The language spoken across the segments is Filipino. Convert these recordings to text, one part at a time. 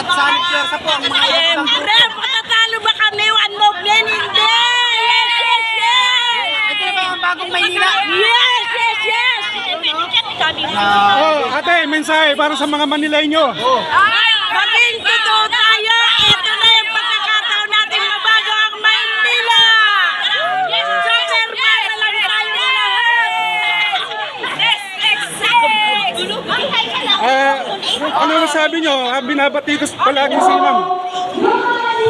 Sanib Pwersa po ang mga Siyempre, patatalo ba kami? One movement? Hindi! Yes, yes, yes! Ito na ba ang bagong Maynila? Yes, yes, yes! Oh, ate, mensahe para sa mga Manileño. Maging totoo tayo! Ito na yung pagkakataon natin mabago ang Maynila! Superman na lang tayo lahat! Ano masabi nyo? Binabati ko palagi si ma'am.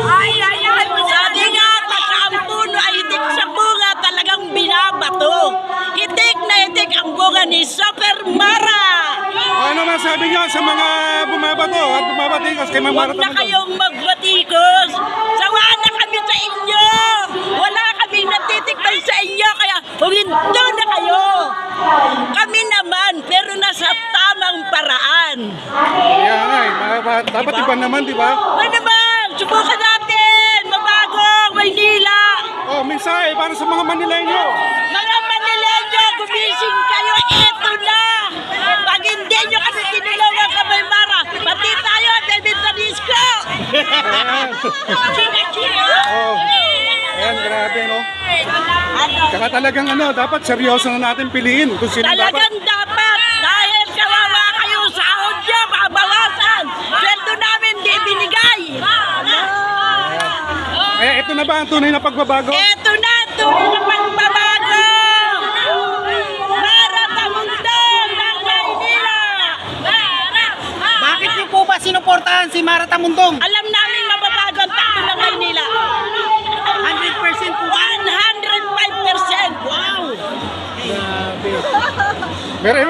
Ay, sabi nga, pagka ang puno ay hitik sa bunga, talagang binabato. Hitik na hitik ang bunga ni Super Mara. Ano masabi nyo sa mga bumabato at bumabatikos kay Ma'am Mara Huwag na Tamundong? kayong magbatikos. Sawaan na kami sa inyo. Wala kaming natitikman sa inyo, kaya huminto na kayo. Kami naman, pero nasa tamang paraan. Kaya nga dapat iba naman, di ba? Ano naman, subukan natin, mabago, Maynila. Oh, mensahe para sa mga Manileño. Mga Manileño, gumising kayo, eto na! Pag hindi nyo kasi tinulungan ka, May Mara, pati tayo, David Tanisco! Oh, ayan, grabe, no? Saka talagang dapat seryoso na natin piliin kung sino dapat. Talagang dapat, dahil kawawa kayo, sahod nyo, babawasan! Sweldo namin, di binigay! Kaya ito na ba ang tunay na pagbabago? Eto na, tunay na pagbabago! Mara Tamundong ng Maynila! Bakit niyo po ba sinuportahan si Mara Tamundong? Alam namin mababago ang takbo ng Maynila. 100% po. 105%! Wow! Pero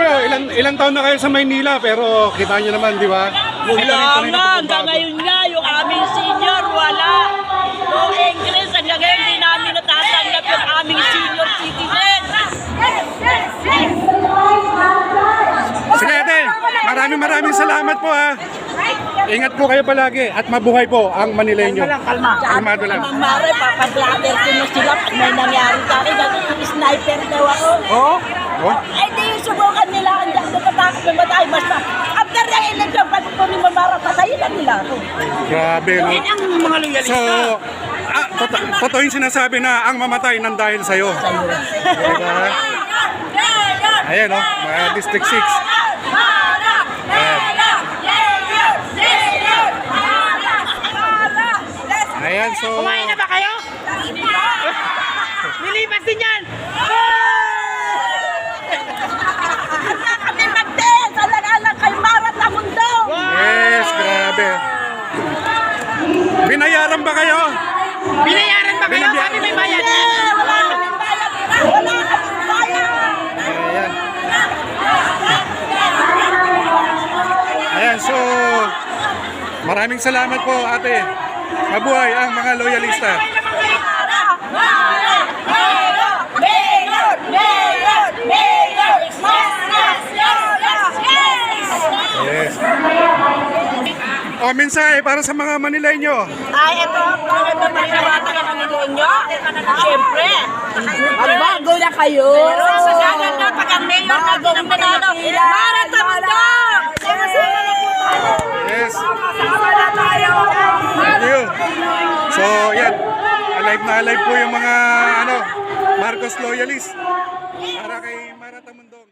ilang taon na kayo sa Maynila, pero kita nyo naman, di ba? Wala nga, hanggang ngayon nga, yung aming senior, wala. No English, hanggang ngayon, hindi namin natatanggap yung aming senior citizen. Sige ate, maraming salamat po ha. Ingat po kayo palagi at mabuhay po ang Manileño. Kalma. Kalmado lang. Ang mare, papablatter ko na sila pag may nangyari sa akin. Dahil sniper daw ako. Oh? Ay, di yung subukan nila. Hanggang natatakot na matay. Basta, after na election, pag po ni Mamara, patayin na nila ako. Grabe, no? Yan ang mga loyalista. So, totoo yung sinasabi na ang mamatay nang dahil sa'yo. Diba? Ayan, no? Mga District 6. Ayan, so... Kumain na ba kayo? Nilipas din yan! Kami magdes! Alang-alang kay Mara Tamundong! Yes, grabe. Binayaran ba kayo? Binayaran ba kayo? Sabi may bayad. Wala kaming bayad! Wala kaming bayad! Ayan. Ayan, so... Maraming salamat po, ate. Mabuhay ang mga loyalista. Yes. O, mensahe para sa mga Manileño. Ay, ito maninawata ka kami doon nyo. Siyempre, magbago na kayo. Sa gaganda, pag ang mayor natin ang panalo, Mara Tamundong! Yes. Sama na tayo! Thank you. So, yan. Alive na alive po yung mga Marcos loyalists. Para kay Mara Tamundong.